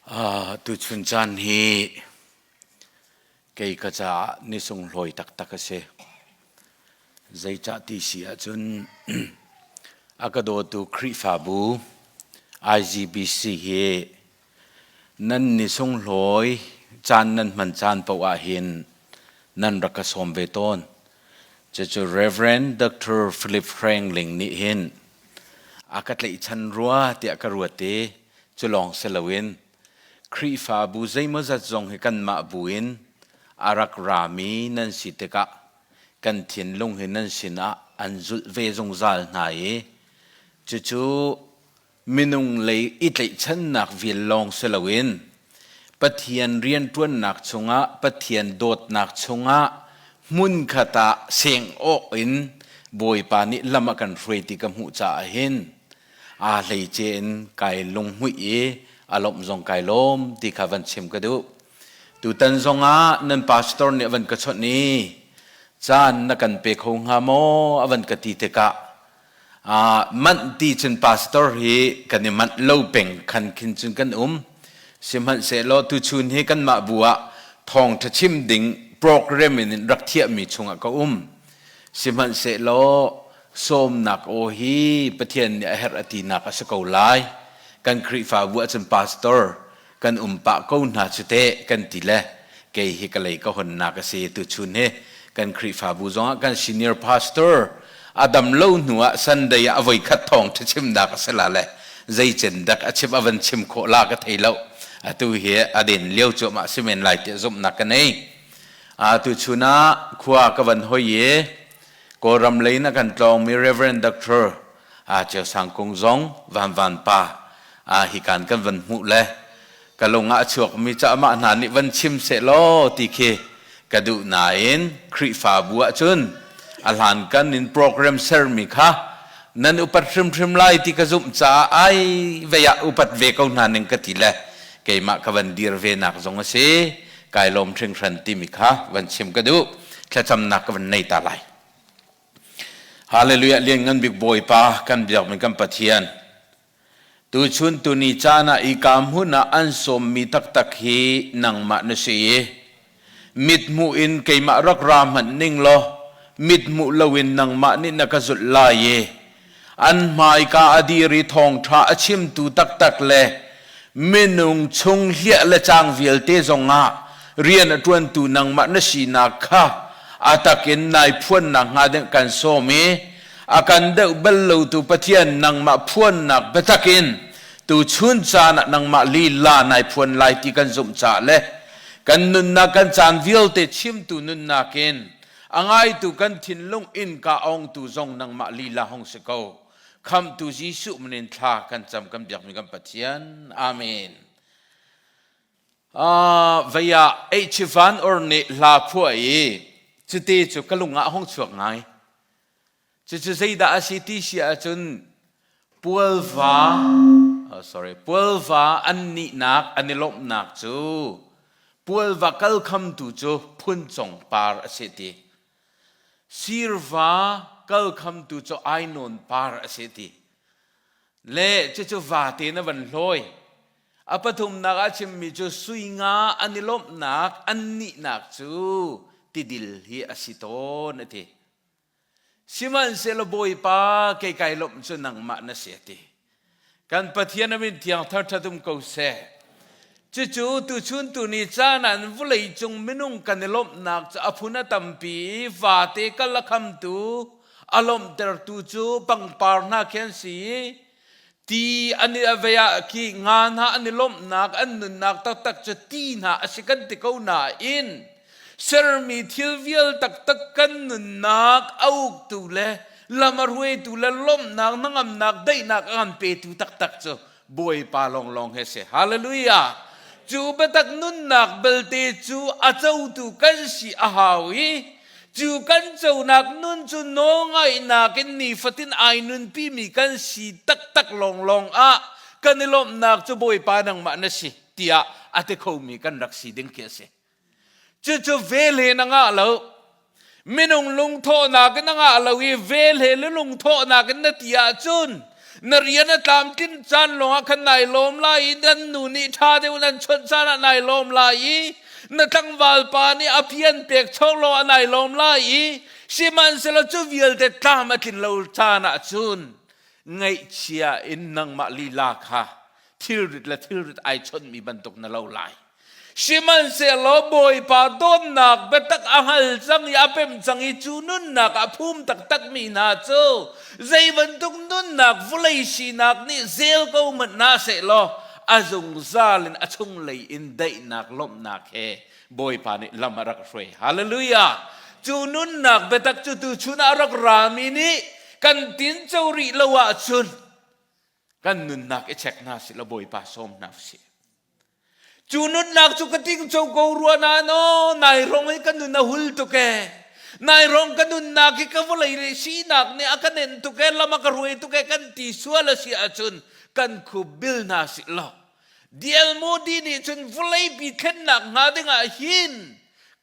tu chun chan hi kei ka cha ni sung hloi tak tak ase zai cha ti si a chun akado tu khri fa bu IGBC hi nan ni sung hloi chan nan man chan pau a hin nan raka som ve ton chu Reverend Dr. Philip Franklin ni hin akat le chan ruwa ti akaruate chulong selawin khri fa bu zai ma za zong he kan ma buin arak rami nan siteka kan thin lung he nan sina anzul ve zong zal na ye chu minung lei it lei chan nak vil long selawin pathian rian tuan nak chunga pathian dot nak chunga mun khata seng o in boi pa ni lama kan freti kam hu cha hin a lei chen kai lung hui e alom zong kai lom ti khavan chim ka du tu tan zonga nan pastor ne van ka chot ni chan na kan pe khong ha mo avan ka ti te ka man ti chen pastor hi kan ni man lo peng khan khin chun kan simhan se lo tu chun hi kan ma buwa thong tha chim ding program in rak thia mi chunga ka simhan se lo som nak o hi pathian ni her ati nak a sakau lai kan khri fa bu chen pastor kan pa ko na chute kan tile ke hi ka lei ka hon na ka se tu chun he kan khri fa bu zonga kan senior pastor adam lo nuwa sunday avoi khat thong tha chim da ka sala le zai chen dak a chip avan chim kho la ka thailo atu hi adin leo chu ma simen lai te zum na ka nei tu chuna khuwa ka van hoye ko ram leina kan tlong mi Reverend Dr. Cheo sang kong zong van pa hi kan van mu le kalonga chuak mi cha ma na ni van chim se lo ti khe kadu na in khri fa bua chun alhan kan in program ser mi kha nan upat trim lai ti ka zum cha ai veya upat ve ko na ning ka ti le ke ma ka van dir ve nak zong ase kai lom thring thran ti mi kha van chim kadu kha cham nak van nei ta lai hallelujah lian ngan big boy pa kan biak mi kan pathian tu chun tu ni chana I kam huna an som mi tak tak hi nang ma na si mit mu in kei ma rak ram han ning lo mit mu lawin nang ma ni na ka zut la ye an mai ka adiri thong tha achim tu tak tak le minung chung hia le chang vil te zonga rian atun tu nang ma na si na kha atakin nai phun na nga den kan so mi akan de bello tu pathian nang ma phun nak betakin tu chun cha na nang ma li la nai phun lai ti kan zum cha le kan nun na kan chan vil te chim tu nun na ken angai tu kan thin lung in ka ong tu zong nang ma li la hong se ko kham tu jisu mnen tha kan cham kan biak mi kan pathian amen vaya echivan or ne la phoi chute chu kalunga hong chuak ngai chu sei da asiti sia chun pulva anni nak anilop nak chu pulva kal kham tu chu phun chong par asiti sirva kal kham tu chu ainon par asiti le chu va te na van loi apathum nak achim mi chu suinga anilop nak anni nak chu tidil hi asiton ati siman selo boy pa kay kailom chu nang ma na siati kan pathian amin tiang thar thatum ko se chu tu chun tu ni chanan vulei chung minung kanelom nak cha aphuna tampi vate kalakham tu alom ter tu chu pangpar na khen si ti ani avaya ki ngan ha anilom nak annun nak tak tak cha ti na asikan ti ko na in sermi thilvial tak tak kan nun nak auk tu le lamarwe tu le lom nak nangam nak dai nak an pe tu tak tak cho boy pa long he se hallelujah chu batak nun nak belte chu achau tu kan si ahawi chu kan chau nak nun chu no ngai nak ni fatin ai nun pi mi kan si tak tak long a kanilom nak chu boy pa nang ma na si tia ate kho mi kan rak si ding ke se chu vele na nga lo minung lung tho na ka na nga lo I vele lung tho na ka na tia chun นเรียนตามกินจันลงขันนายลมลายนันนูนิชาเดวนันชนจานนายลมลายนัทั้งวาลปานีอภิยันเปียกชกโลนายลมลายสิมันเสลจูวิลเดตามมากินเราจานะจุนไงเชียอินนังมาลีลาค่ะทิริดและทิริดไอชนมีบรรทุกนั่นเราลายสิมันเสลบอยปาโดนนักเบตักอาหัลจังยาเป็มจังอิจูนุนนักอภูมิตักมีนาโจใจบรรทุกนุนนักฟุเลชีนักนี่เซลก็มันน่าเสลอาจงซาลินอาชงเลยอินได้นักลมนักเฮบอยปานี่ลำรักเฟยฮาเลลูยาจูนุนนักเบตักจูตุชุนอารักรามินีกันตินเจ้าริละวะชุนกันนุนนักเอเช็คนาสิละบอยปาสมนาสิจูนุนนักจุกติงเจ้ากูรัวนาโนนายรองให้กันนุนนาหุลตุเกนายรองกันนุนนักที่เขาเลยสีนักเนี่ยอากันเห็นตุเกละมากรวยตุเกกันตีสัวละสิอาชุนกันคูบิลนาสิละเดียลโมดีนี่ชุนฟุเลยปีเข็นนักงาดิงอาหิน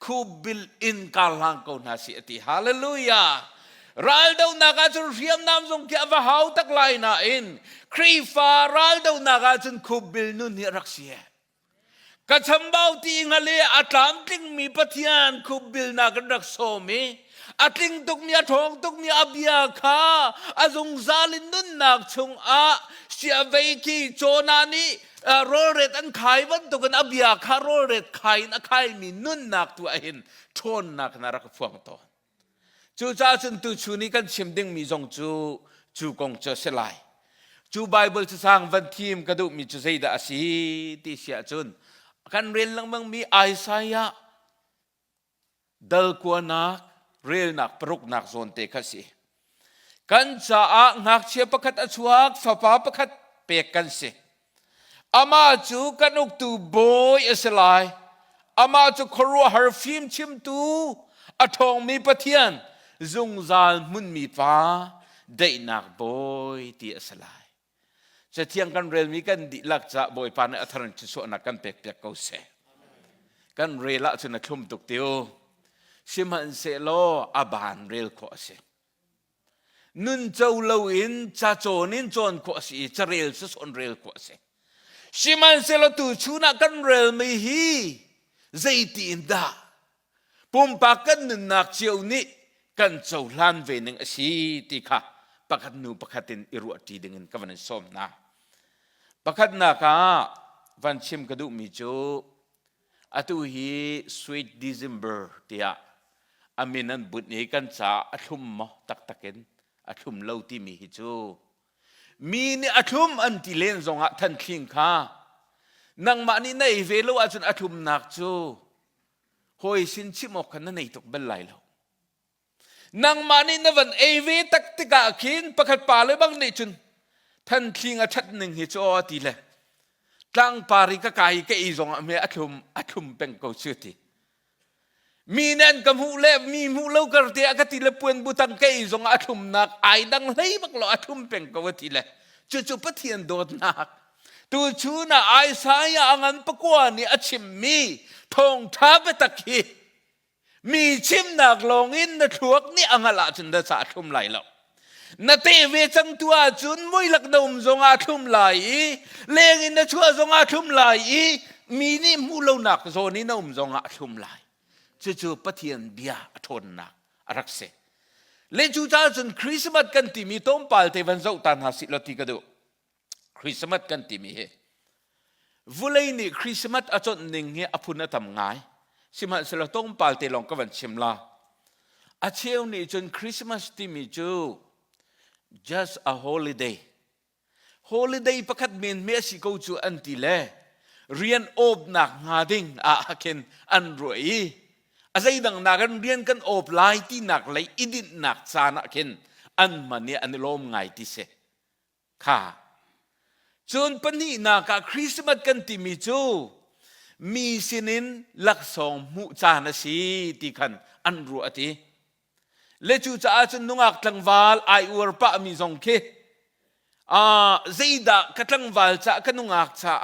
คูบิลอินกาลังกูนาสิอติฮาเลลูยารัลดาวนักอาจจะเรียมน้ำทรงเกี่ยวกับหาวตักไลน่าอินครีฟารัลดาวนักอาจจะคูบิลนุนนี่รักเสียกัจฉมบ่าวตีงาเลอัตลามติงมีปฏิญาณคูบิลนักรักโซมีอัตลิงตุกมีทองตุกมีอับยาคาอาจงซาลินนุนนักชงอาเสียเวกีโจนานีโรเรตอันขายวันตุกันอับยาคาโรเรตขายนักขายมีนุนนักตัวเองชนนักนารักฟวงตอนจูจ้าจนตูชูนี้กันชิมดิ้งมีจงจูกงเจอเสลายจูไบเบิลจะสร้างวันทีมกระดูมีจูเซดาสีที่เสียจุนกันเรียนลังมังมีไอซายะดัลกวนักเรียนนักปรุกนักโซนเตคัสีกันจะงักเชียประคัดอชวักฟ้าป้าประคัดเปกกันสิอามาจูกันอุกตูบอยเสลายอามาจูครัวฮาร์ฟิมชิมตูอทองมีปะเทียนจงซาลมุนมีฟ้าได้นักบอยที่สลายจะเที่ยงกันเรียนมีกันดิลักจะบอยปานอัธรันจะสวนักกันเปียกเขาเสกันเรละจนคลุมตุกเตียวสิมันเสโลอาบานเรลขวเสนุนเจ้าเลวินจะโจนินโจนขวสีจะเรลสุนเรลขวเสสิมันเสโลตูชูนักกันเรลไม่ฮีใจตีนดาปุ่มปากกันนุนนักเจียวนี้กันเจ้าล้านเวนึงสีติค่ะปากนูปากตินอิรุอตีดึงกันวันสมนะปากนักวันชิมกระดูมิจูอตุฮี sweet December เดียอามินันบุตรนี้กันจะอัตุมมะตักตักเก็นอัตุมเล่าที่มีฮิจูมีนี่อัตุมอันที่เล่นทรงะทันคิงค่ะนังมานี่ในเวลาจนอัตุมนักจูหอยสินชิมอกกันนั่นในตุกเบลไลแล้วนังมานี่นวันเอวีตักติกาขินประคัดป่าเลยบางนี่จุนท่านคิงอาชัดหนึ่งฮิจูอตีเลยตั้งปาริกากายก็อีจงเมื่ออัตุมเป็นกูชื่อที่มีนั่นกับหูเล็บมีหูเล่ากระเดียกติเลปวนบุตังก็อีจงอัตุมนักไอดังเลยบักหล่ออัตุมเป็นกูที่เลยจู่ๆปะเทียนโดดนักตูชูน่ะไอสายอังันปะกวานี่อชิมมีทองท้าไปตะกี้มีชิมนักลงอินนะทวกนี่อังละจนได้สาธุมไหลแล้วนาเตเวจังตัวจุนมุยลักนมจงอาธุมไหลเลงอินนะชัวจงอาธุมไหลมีนี่มูเลนักโซนี่นมจงอาธุมไหลจู่ๆปะเทียนเบียทนนักรักเสเลจูจ้าจนคริสต์มาสกันที่มีต้มปาลเทวันเจ้าตานหาสิลติกระดูคริสต์มาสกันที่มีเฮวุเลยนี่คริสต์มาสอาจจะหนึ่งเฮอภุนทำง่ายสิมันสละต้มปาลเตลองก็วันชิมลาอาเชียวนี่จนคริสต์มาสที่มีจู just a holiday ประคัดเมียนเมสิโกจูอันติเล่เรียนอบหนักงาดิ่งเคนอันรวยอาศัยดังนักเรียนกันอบไลที่หนักเลยอิดินหนักสานะเคนอันมันเนี่ยอันลมไงที่เสค่ะจนปนีนักคริสต์มาสกันที่มีจูมีสินินลักษณ์มุจานสีที่ขันอันรัวที่เลจูจะอาจจะนุ่งอักตังวาลไออุรปะมีทรงเคใจดะกตังวาลจะกันนุ่งอักจะ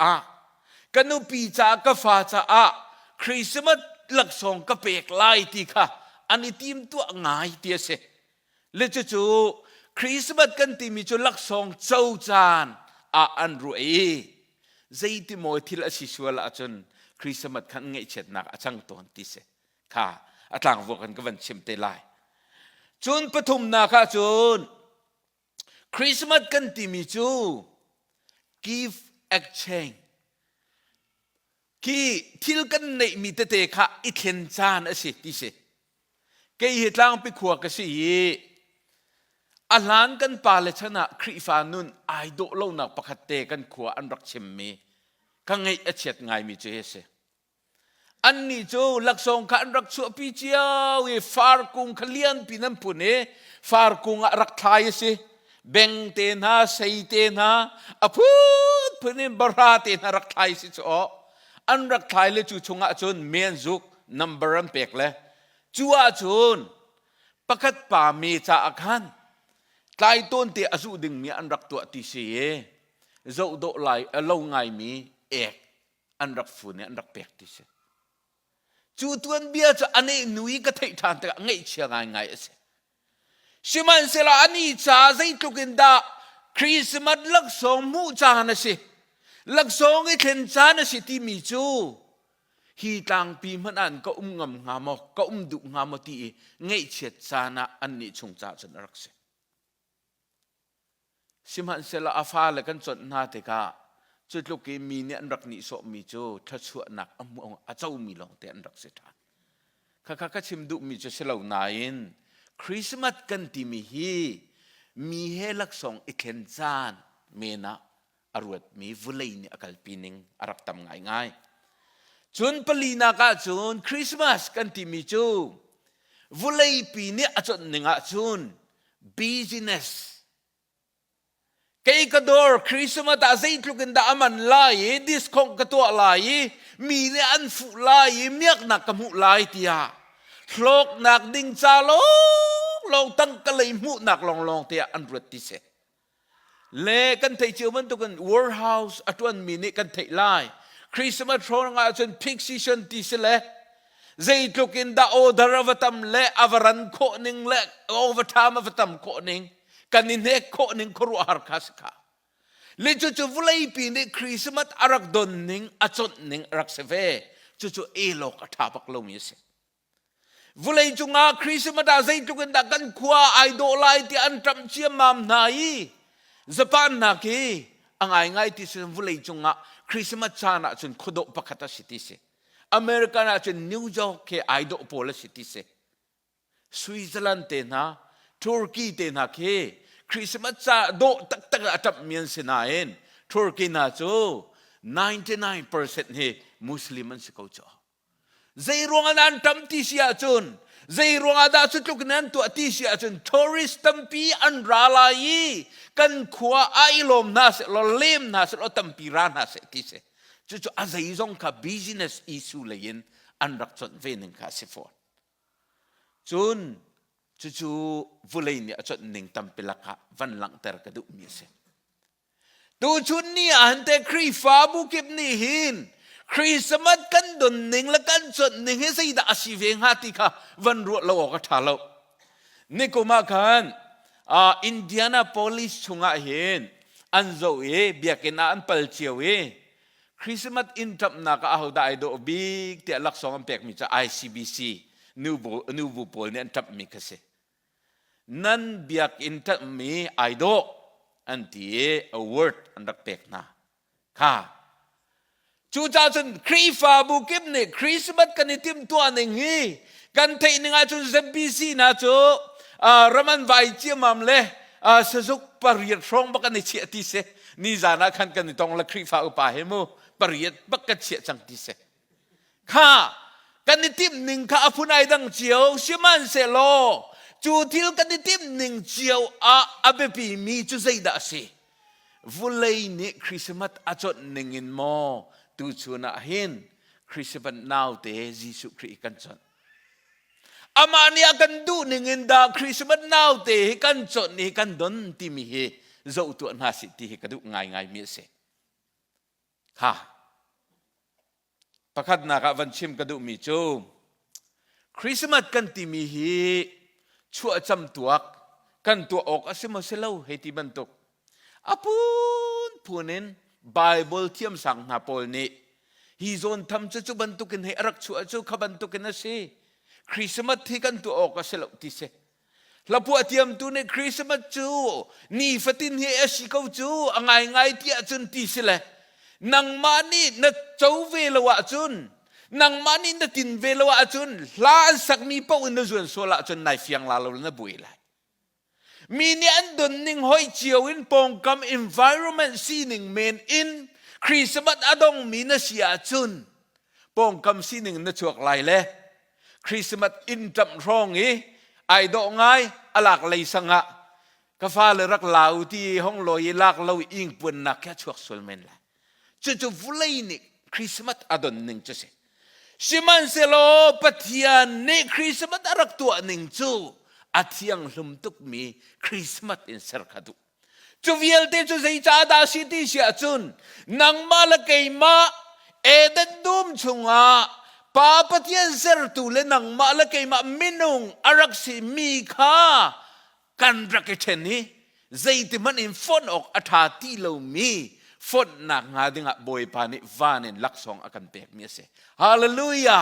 กันนุปีจะกฟ้าจะคริสต์มาสลักษณ์ก็เปกไล่ที่ค่ะอันนี้ทีมตัวง่ายที่เสเลจู คริสต์มาสกันที่มีจุลักษณ์เจ้าจานอันรวยใจที่มวยที่ละสิชวละจนคริสต์มาสขันเงยเช็ดนักจังตัวที่เสค่ะต่างวกันก็วันชิมเตลายจนปฐุมนาค่ะจนคริสต์มาสกันที่มีจู give exchange ที่ทิลกันในมีเตะค่ะอีเทนจานสิที่เสเกี่ยเหตุลางไปขวากสิอันหลานกันปาเลชนะคริฟานุนไอโดโลนักประคเตกันขวาอันรักชิมมีกังไงเฉียดไงมีเจเสอันนี้จูลักษณ์กันรักชัวปีเจียวฟาร์กุงขลียนปีนันปุเนฟาร์กุงรักไทยสิเบงเตนะเซเตนะอพูดปุเนบราเตนะรักไทยสิจ้ออันรักไทยเลยจูชงอาจนเมียนจุกนัมเบอร์อันเป็กเลยจูอาจนประคัดป่าเมจ่าอักฮันใครต้นเตะสู้ดึงมีอันรักตัวที่เสียเจ้าโดไลเล่าไงมีเอกอันรักฝุ่นเนี่ยอันรักเป็กที่เสียจูตัวนเบียจะอันนี้นุยก็เททานแต่ไงเชียงไงเสียชิมันเสละอันนี้จ่าใจตุกินดาคริสต์มาสลักสองมู่จานสิลักสองไอ้เทนจานสิที่มีจูฮีตังปีมันอันก็งำงามก็ดุงามที่ไงเชียจานะอันนี้ชงจ่าจนรักเสียสิมันเสละอาฟ้าเลยกันจนนาเตกาจุดลูกมีเนี่ยอันรักนิสมีจูทัชวนักอมองอาเจ้ามีลองแต่อันรักเสียทานข้าก็ชิมดุมีจูเสลาวนายนคริสต์มาสกันที่มีเฮลักสองอิเทนจานเมนะอรวดมีวุเลยนี่อากาศปีนึงอารักทำง่ายจนปลีนักจนคริสต์มาสกันที่มีจูวุเลยปีนี้อาจจะหนึ่งจน business kay kador Christmas ta say tlukin da aman lai diskong katua lai mi ne an fu lai miak na kamu lai tia hlok nak ding cha long tang kalai mu nak long tia an rut ti se le kan thei chiu man tu kan warehouse atwan mi ne kan thei lai Christmas thong nga chen peak season ti se le zai tlukin da order avatam le avaran ko ning le overtime avatam ko ning kanin he ko ning kuru arkas ka le chu vulai pi ne Christmas arak don ning achot ning arak seve chu elok athapak lo mi se vulai chu nga Christmas da zai tu kan da kan khwa idolai ti an tram chiam mam nai Japan na ki angai ngai ti se vulai chu nga Christmas chana chun khodo pakata city se America na chun New York ke idol pole city se Switzerland te na Turkey te na ke Christmas cha do tak atap mian sinain Turkey na cho 99% he Musliman si kau cho zai ruangan an tam ti sia chun zai ruanga da chu tuk nan tu ti sia chun tourist tampi an ralai kan khwa ai lom na se lo lem na se lo tampi ra na se ti se chu azai zong ka business issue lein an rak chon vening ka se for chun chu vulai ni achot ning tampilaka van lang ter ka du mi se tu chun ni ante kri fa bu kip ni hin Christmas kan don ning la kan chot ning he sai da asiveng hati ka van ru lo ka thalo ni ko ma kan Indianapolis chunga hin an zo e biakena an pal chiu e Christmas in tap na ka ahu da do big te lak song am pek mi cha ICBC new bu pol ni an tap mi ka se nan biak in tap mi aido anti a word an rak pek na ka chu cha chun krifa bu kip ne Christmas kan itim to aning hi kan thei ninga chu ZBC na chu raman vai chi mam le sazuk pariat rong ba kan chi ti se ni zana khan kan tong la krifa upa he mo pariat bakat chi chang ti se kha kan itim ning kha apunai dang chiao siman se lo chu thil kan itim ning chiao abepi mi chu zaida se vulai ni Christmas achot ningin mo tu chuna hin Christmas now te Jesu Christ kan chon amani akan du ningin da Christmas now te kan chon ni kan don ti mi he zo tu na si ti ka du ngai mi se ha pakhat na ka van chim ka du mi chu Christmas kan ti mi hi chua cham tuak กันตัวออกอาศัยมาเสลาให้ที่บันตุกอาปูนพูนินไบเบิลเทียมสังนาโปลนี้ฮิโซนทำจุบันตุกินให้รักชัวจุขบันตุกินนะสิคริสต์มาสที่กันตัวออกอาศัยเราที่เสแล้วพวกเทียมตัวในคริสต์มาสจูนี่ฟัตินเฮอชิเขาจูอ่างไงที่อาจุนที่เสเลยนังมานี่นัดเจ้าเวลวะจุนนังมานี่นัดตินเวลวะจุนลาสักมีเป้าอินทส่วนโซละจุนในเฟียงลาลนบุยเลยมีเนี่ยอันดนนิ่งหอยเจียวอินปองคำ environment ซีนิ่งเมนอินคริสต์มาสอดงมีนัสีอาจุนปองคำซีนิ่งนัดชวกไหลเลยคริสต์มาสอินจำร้องอีไอดอกไงอลักเลยสังะกฟ้าเลยรักลาวที่ห้องลอยลักลาวอิงปนนักแค่ชวกสุลเมนละจู่ๆฟุเลยนี่คริสต์มาสอดนนิ่งจะเสชิมันเซโลปะเทียนนี่คริสต์มาสรักตัวนิ่งจู่อาทิยังลุมตุกมีคริสต์มาสอินเซอร์คาดูจู่วิลเตจู่ใจจ้าดาสิติเสียจุนนังมาละเกยมาเอเดนดุมชงอาป้าปะเทียนเซอร์ตูเลนังมาละเกยมามินุงอารักสิมีค่ากันรักเชนีใจที่มันอินฟอนออกอัฐาที่เรามีฝนหนักงาดิงะบอยปานิวานินลักษองอากันเปกเมียเสฮาเลลูยา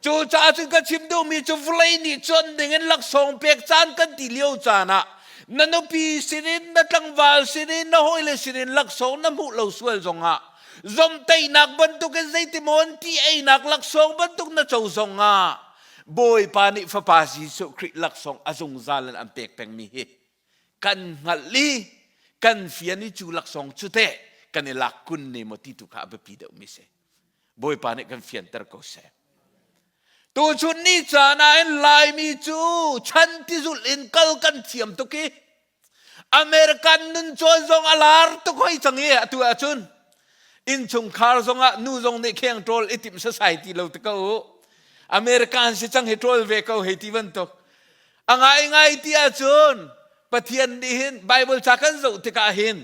จูจ้าจึงก็ชิมดูมีจูฟลายนี่จนดิ่งลักษองเปกจานกันติเลียวจานะนันปีสิรินนัดลังวาลสิรินนหอยเลสิรินลักษองน้ำหูเราสวยจงอ่ะจอมไตนักบรรทุกใจที่มันที่ไอนักลักษองบรรทุกน่าเจ้าจงอ่ะบอยปานิฟ้าภาษีสุคริลักษองอาจงซาลันอันเปกแปงมีเฮกันหัดลีกันเฟียนิจูลักษองชุดเตกันลักคุณเนมติตุข้าบปีเดอมิเซบอยปานิกันเฟียนเตอร์ก็เซตัวชุนนี้จานาอินไลมีจูฉันที่สุดอินกัลกันเทียมตุกีอเมริกันนุนจวนจงอลาร์ตุกให้จังเงี้ยตัวชุนอินชงคาร์จงอ่ะนูจงในเคียงโทรลอิติมสายที่เราตะเกาอเมริกันสิจังให้โทรลเวกเอาให้ที่วันตุกอ่างไงที่อาจุนปะเทียนดีหินไบเบิลจักันสุติกาหิน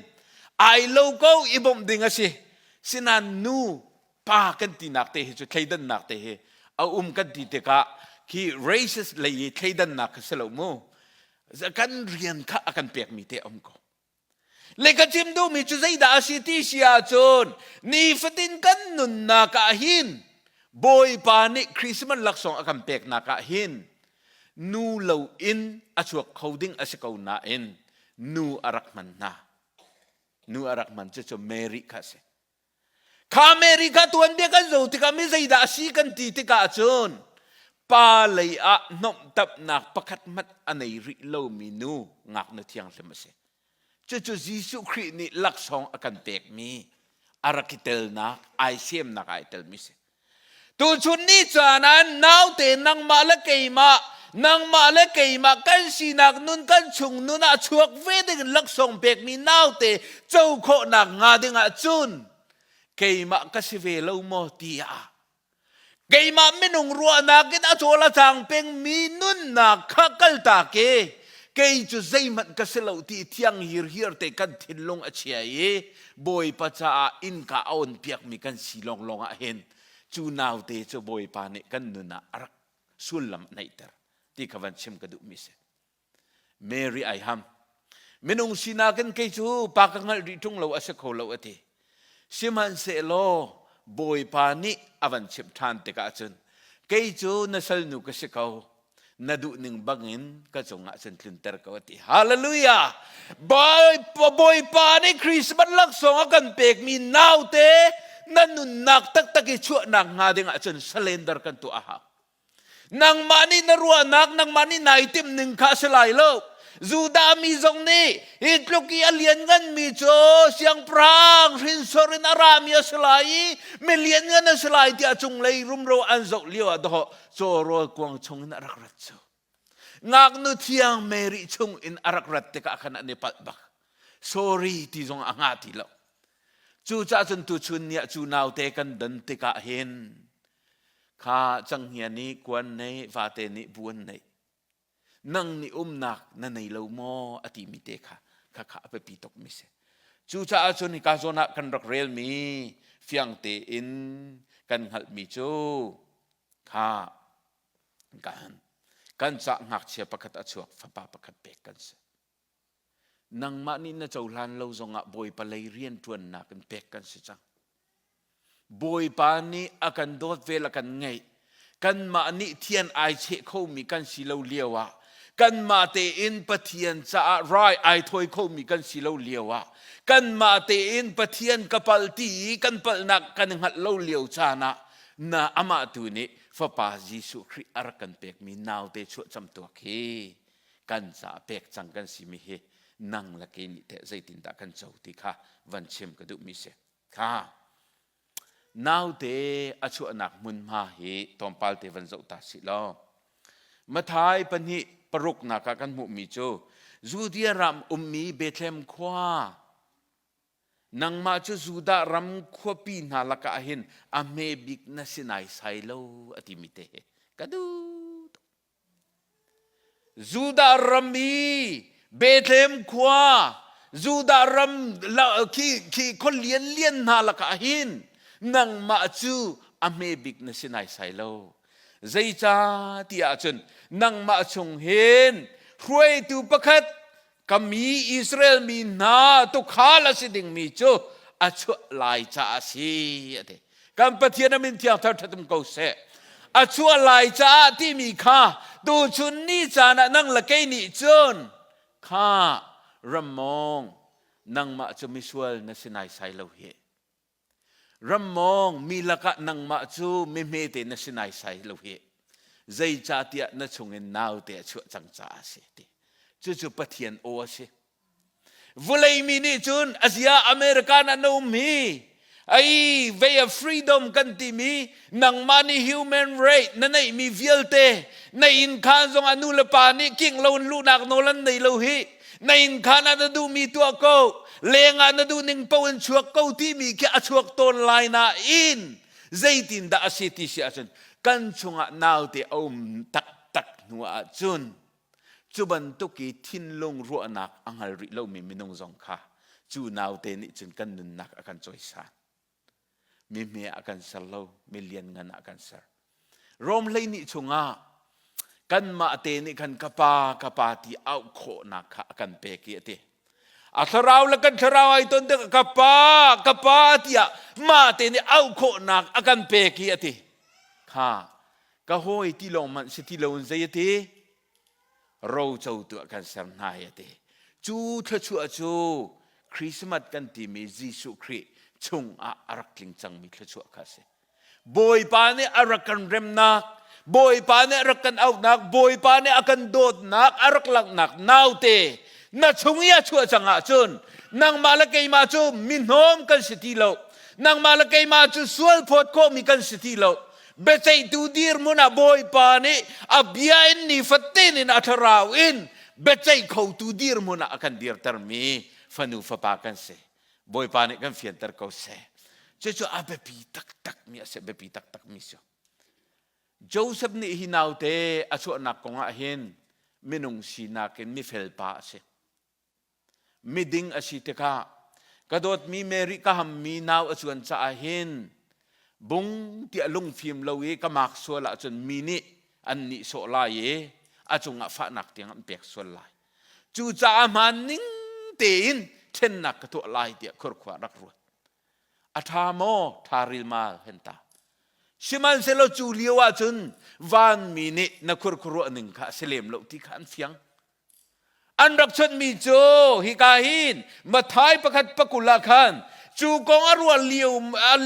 ไอโลโก้อีบอมดิ่งสิสินันนูปากันตีนักเตะจุดใครดันนักเตะเอากันตีเตกะที่ racist เลยใครดันนักสลบมูจะกันเรียนข้ากันเปียกมีเตะก็เลยก็จิมดูมีจุดใจดาสิที่เสียจนนี่ฟัดินกันนุนนักหินบอยปานิคริสต์มาสลักษณ์กันเปียกนักหินนูเลวอินอาชวกเขาดิ้งอาชกาวนาอินนูอารักมันนานูอารักมันจะเมริกาเสข้าเมริกาตัวเดียกันจู่ที่ข้าไม่ใจดาสีกันตีที่กาจนปาเลยอะนมตับนักประคัดมัดอันไหนริโลมีนูงักนเทียงเสมอเสจู่ๆยิสุครินี่ลักษณ์อากันเปกมีอารักเตลนักไอเซียมนักไอเตลมิเสตัวชุนนี้จานั้นน้าวเตนังมาละเกยมานังมาละเกยมากันสีนักนุนกันชุงนุนอาชวกเวดิงลักษณ์เปกมีน้าวเตเจ้าโคนักงาดิงอาจุนเกยมาก็สิเวลโมตียาเกยมาไม่นุ่งรัวนักกินอาโจละจางเป็นมีนุนนักขักลตาเกยจุใจมันก็สิเลาตีเที่ยงฮิร์เตกันทินลงอาเชียบอยปัจจาอินกาอ่อนเปียกมีกันสีลองลองอาเห็นจูนาวเตจะบอยปานิกันนุนอารักสุลลัมไนเตอร์ที่ขวันชิมกระดูมิเซเมรี่ไอฮัมไม่นุ่งสีนักกันเกยจูปากกันริทุ่งเราอาศัยเขาเราอติสิมันเสโลบอยปานิอวันชิมทานเตกาจนเกยจูนัสลนุกสิเขานาดูหนึ่งบังอินก็จงอาจจะถึงเตอร์กวติฮาเลลูยาบอยปานิคริสต์มาสลักษณ์กันเปกมีนาวเตนั่นนุนนักตักตะกิชั่วนักงาดิงอาจจะสเลนดาร์กันตัวอาหานังมานี่นรัวนักนังมานี่นายติมหนึ่งข้าสลายโลกจูดามีจงนี้ฮิตลูกีอเลียนกันมีโจเสียงพรางรินสรินอารามีสลายไม่เลียนกันสลายที่อาจงเลยรุมโรอันจกเลี้ยวดอกโจโรกวงชงนรักรัตโจงักนุที่ยังเมริชงอินอารักรัตเตกะขณะนี้ปัดบัก sorry ที่จงอ่างาที่แล้วจูจ้าจนตุชุนเนี่ยจูนาวเตกันดันเตกะเห็นข้าจังเฮียนี้กวนในฟาเตนิบวนในนั่งนี่นักนั่นในเราโมอติมิเตค่ะข้าไปปีตกมิเสจูจ้าจนนี่กาโซนักกันรักเรลมีเฟียงเตอินกันหัดมิจูข้ากันจะหักเชียประคัตอชวกฟ้าประคัตเปกกันเส nang ma ni na chaulan lo zonga boy pa lay rian tuan na kan pek kan si chang boy pa ni akan dot vel akan ngai kan ma ni thian ai che kho mi kan si lo liawa kan ma te in pathian cha rai ai thoi kho mi kan si lo liawa kan ma te in pathian kapal ti kan pal nak kan ngat lo liau cha na ama tu ni fa pa Jesu Christ ar kan pek mi naw te chu cham to khi kan sa pek chang kan si mi he nang la ke ni te zai tin da kan chau ti kha van chem ka du mi se kha naw te a chu anak mun ma he tom pal te van zau ta si lo ma thai pan hi paruk na ka kan mu mi chu Judia ram ummi Bethlehem khwa nang ma chu Juda ram khwa pi na la ka hin a me big na sinai sai lo ati mi te ka du Juda rami Bethlehem khwa Juda ram ki kon lian na la ka hin nang ma chu a me big na sinai sai lo zai cha tia chun nang ma chung hen huai tu pakhat kami Israel mi na tu khala siding mi chu a chu lai cha si ate kam pathian min thiang thar thatum ko se a chu lai cha ti mi kha tu chun ni cha na nang la kai ni chun kha ramong nang ma chu mi sual na sinai sai lo he ramong mi laka nang ma chu mi me te na sinai sai lo he zai cha tia na chungin naw te chu chang cha se te chu pathian o se vulai mi ni chun Asia America na no mi ai ve a freedom kan ti mi nang mani human right na nei mi vielte na in khan zong anu le pa ni king lo lu nak no lan nei lo hi na in khan na du mi tu ko lenga na du ning pawen chuak ko ti mi ke a chuak ton lai na in zaitin da asiti si asun kan chunga naw te om tak nuwa chun chuban to ki thin long ro anak angal ri lo mi minong zong kha chu naw te ni chun kan nun nak akan choisa mi me akan salo million ngan akan sar rom lei ni chunga kan ma te ni kan kapa ti au kho na kha akan pe ki ate atharau la kan tharau ai ton de kapa tia ma te ni au kho na akan pe ki ate kha ka hoi ti long man si ti lon zai ate ro chau tu kan sar na ate chu chu Christmas kan ti mi Jesu Christ chung arakling chang mi chu kha se boy pa ne arakan rem nak boy pa ne arakan out nak boy pa ne akan dot nak arak lak nak naute na chungia chu changa chun nang malakai ma chu minhom kan sitilo nang malakai ma chu sual phot ko mi kan sitilo becai tu dir muna boy pa ne abiain ni fatin in atharau in becai khou tu dir muna akan dir tar mi fanu fa pa kan se boy pa ne kan fian tar ko se chu abepi tak mi ase bepi tak mi so Joseph ni hinaute achu anak ko nga hin minung sinakin mi fel pa ase miding asiteka kadot mi Mary ka ham mi naw achuan cha ahin bung ti alung phim lowi ka mak suala chun mini an ni so la ye achunga fa nak tiang am pek sol lai chu cha man ning tin ten nak ka to lai ti khor khwa rak ru athamo tharil mal henta siman selo chu liwa chun van mini na khur khuru aning kha selem lo ti khan fiang an rak chon mi cho hi ka hin mathai pakhat pakula khan chu kong arwa liu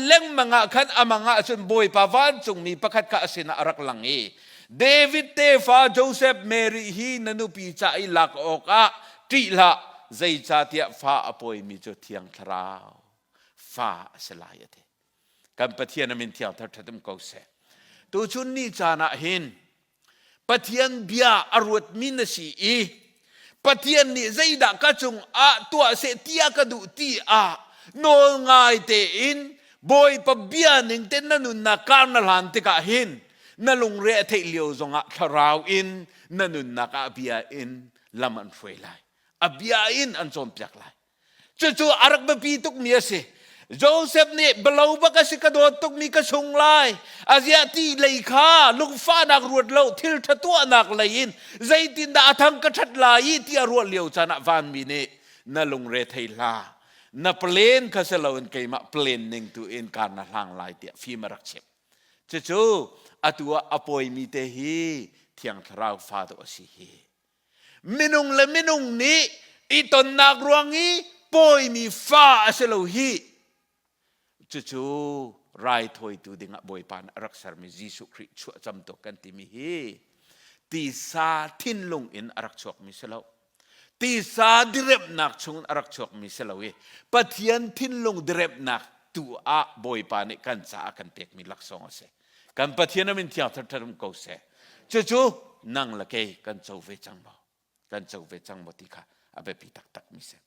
leng manga khan amanga chun boy pawan chung mi pakhat ka asina arak langi David te fa Joseph Mary hi nanu pi cha I lak oka ti la zai cha tia fa apoi mi cho thiang thrao fa selayate kan pathian min thiang thar thatum ko se tu chun ni chana hin pathian bia arut min si I pathian ni zaida ka chung a tua se tia ka du ti a no ngai te in boy pa bia ning ten nanun na karnal han te ka hin na lung re the liu zonga tharau in nanun na ka bia in laman foi lai a bia in an chom pyak lai chu arak ba pi tuk mi ase Joseph ni belau ba kasi kadot tuk mi ka chung lai azia ti lei kha lung fa nak ruat lo thil thatua nak lain zaitin da athang ka that lai ti ruat liu chana van mi ne na lung re thei la na plane kha se lo in ke ma plane ning tu in kan na hlang lai tia fi ma rak chep chu atua apoi mi te hi thiang thrau fa to si hi minung le minung ni iton nak ruangi poi mi fa se lo hi chu rai thoi tu dinga boi pan rak sar mi jisu khri chu cham to kan ti mi hi ti sa thin lung in arak chok mi se lo ti sa direp nak chung arak chok mi se lo e pathian thin lung direp nak tu a boi pan ni kan sa kan pek mi lak song se kan pathian min thiang thar tharum ko se chu nang la ke kan chau ve chang ba kan chau ve chang mo ti kha abe pi tak tak mi se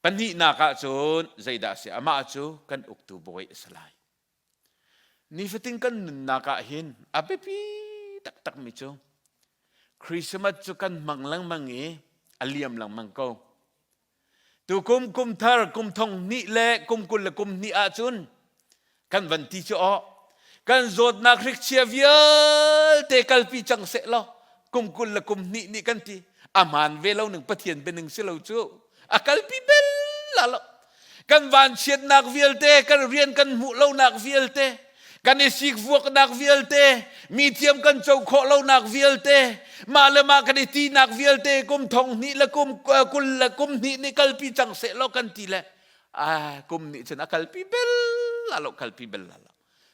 pan hi na ka chun zaida se ama chu kan uk tu boi salai ni fating kan na ka hin abe pi tak tak mi chu Christmas chu kan manglang mangi aliam lang mangko tu kum thar kum thong ni le kum kul le kum ni a chun kan van ti chu o kan zot na khrik chia vial te kalpi chang se lo kum kul le kum ni kan ti aman ve lo ning pathian ben ning se lo chu a kalpi bel la lo kan van chiat nak vial te kan rian kan mu lo nak vial te kan isik vuak nak vial te mi thiam kan chau kho lo nak vial te ma le ma kan ti nak vial te kum thong ni la kum kul la kum ni kalpi chang se lo kan ti le kum ni chen a kalpi bel la lo kalpi bel la lo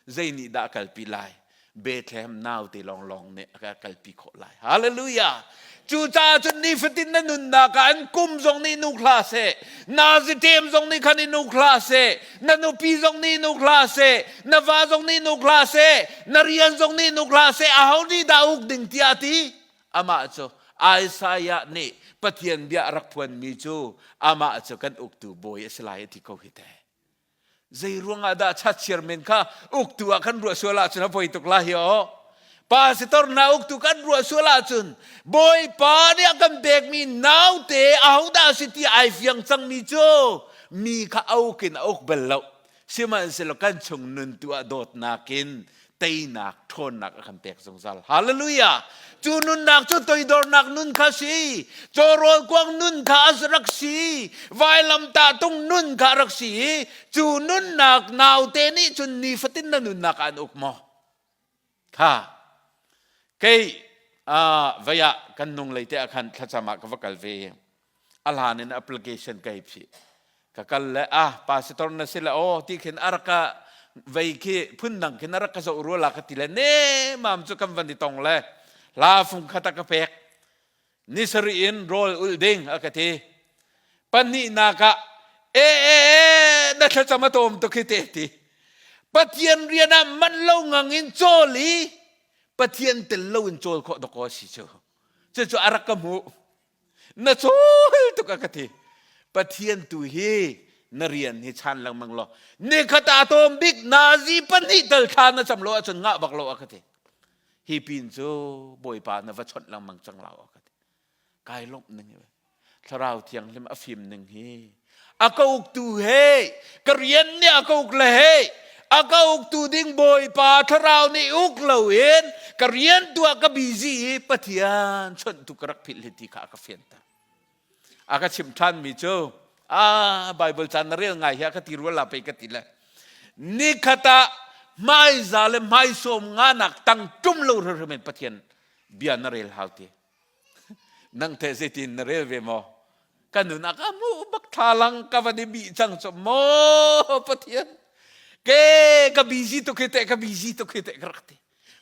zai ni da kalpi lai Bethlehem now te long ne ka kalpi kho lai hallelujah chu cha chun ni fitin na nun na kan kum zong ni nu klase na zi tem zong ni kan nu klase na nu pi zong ni nu klase na va zong ni nu klase na rian zong ni nu klase a hau ni da uk ding tia ti ama cho Isaiah ni pathian bia rak phuan mi chu ama cho kan uk tu boy slai ti ko hite zai ruanga da chat chairman kha uk tu kan ru sola chuna poi tuk la hio pastor na uk tu kan ru sola chun boy pa ni akam bek mi now te au da city ai fiang chang mi cho mi kha au kin ok bello siman selo kan chung nun tu adot nakin tei nak thon nak akam bek song sal hallelujah chu nun nak chu toi dor nak nun kha si chorol kwang nun kha asrak si vai lam ta tung nun kha rak si chu nun nak naw te ni chun ni fatin na nun nak an uk mo kha kei vaya kan nung leite akhan thachama ka vakal ve alhan in application kai phi ka kal le pastor na sila ti khin arka vai ki phun nang khin arka so ru la ka tile ne mam chu kam van di tong le la fung khata ka pek nisari in rol ulding akati pani naka na thachama tom to khite ti pathian riana man lo ngangin choli pathian tel lo in chol kho do ko si chu arakamu na chol to kakati pathian tu hi narian hi chan lang manglo ni khata tom big nazi pani tel khan na chamlo achun nga baklo akati hi pin chu boi pa na va chot lang mang chang lao akati kai lop ning tharau thiang lim afim ning hi akauk tu he karian ni akauk le he akauk tu ding boy pa tharau ni uk lo in karian tu ka busy pathian chon tu karak phil ti ka ka fienta aka chim than mi chu bible chan rel ngai ya ka tirwa la pe ka tila ni khata mai zale mai som nga nak tang tum lo remen pathian bia na rel hauti nang te zetin na rel ve mo kanun aka mu bak thalang ka va bi chang so mo pathian ke ka busy to kite rakte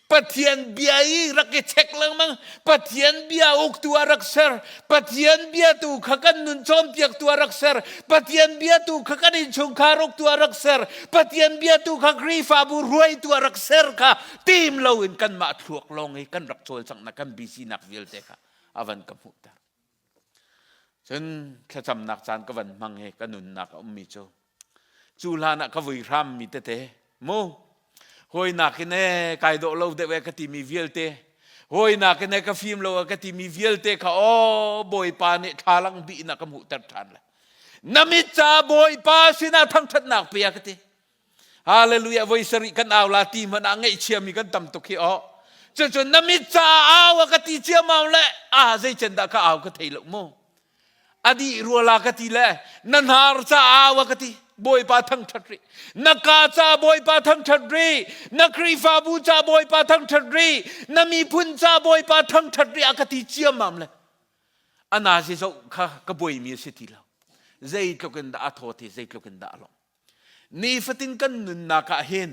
pathian biai rakke check lang mang pathian bia uk tu arak ser pathian bia tu khakan nun chom piak tu arak ser pathian bia tu khakan in chung kharok tu arak ser pathian bia tu khakri fa bu ruai tu arak ser ka tim lo in kan ma thuak long ei kan rak chol chang na kan busy nak vil te ka avan ka muta chen thacham nak chan ka van mang he kanun nak ummi cho chulana ka vui ram mi te mo hoi nakine kai do lo de ka ti mi vielte hoi nakine ka film lo ka ti mi vielte ka boy pa ni thalang bi na ka mu tar than la namit cha boy pa sina thang that nak pia ka ti hallelujah voi sari kan aw la ti man angai chiam mi kan tam to ki chu namit cha aw ka ti chiam aw le zai chen da ka aw ka thei lo mo อดีรัวลากติแลนันหารซาอาวกติบอยปาทั้งชัดรีนักกาซาบอยปาทั้งชัดรีนักครีฟาบูซาบอยปาทั้งชัดรีนัมีพุนซาบอยปาทั้งชัดรีอากติเจียมมัมเลยอันนั้นสิเขากบอยมีสิทธิ์แล้วใจลุกันดาทอติใจลุกันดาลงนี่ฟัตินกันนุนนักเห็น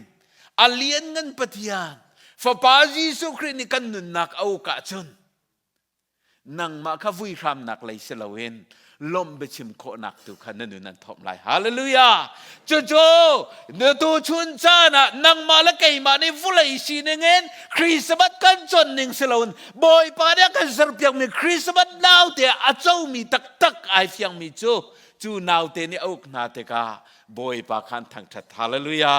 อาเลียนเงินปฏิญาณฟ้าปาจีสุครีนี่กันนุนนักเอากะจนนังมาขวุยคำนักเลยเสลเวนลมไปชิมโคนักตุขันนั่นนั่นทอมไลฮาเลลูยาจู่ๆเนื้อตัวชุนจานะนังมาละไกมาในฟุเลยสีนึงเงินคริสต์มาสกันจนหนึ่งเสลวนบอยปาเดียกันสรบยังมีคริสต์มาสนาวเตะอาเจ้ามีตักไอเฟียงมีจู่นาวเตนี่เอากนาเตกาบอยปาขันทั้งชัดฮาเลลูยา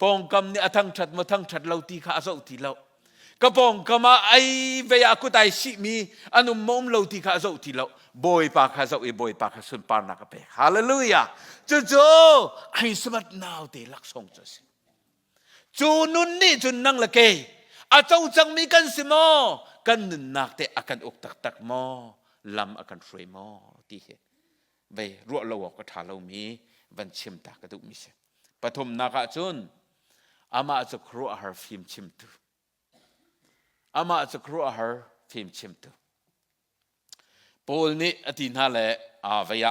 ปองกำนี่ทั้งชัดมาทั้งชัดเราตีข้าเจ้าตีเรากระปองกมาไอเวียกุตายสิมีอนุมมเราที่ข้าเจ้าที่เราบอยปากข้าเจ้าบอยปากข้าสุนปานักเปะฮาเลลูยาจู่คริสต์มาสนาวเตลักส่งจะสิจู่นุนนี่จุนนั่งละเกยอาเจ้าจังมีกันสิโมกันนุนนักเตอากันอกตักโมลำอากันฟรีโมที่เหไปรัวเราก็ท่าเรามีวันชิมตากระดุกมิเสปฐมนักจุนอามาจะครัวหาฟิล์มชิมตุอามาจะครัวหาฟิล์มชิมตุปอลนี่อธินาเลเวีย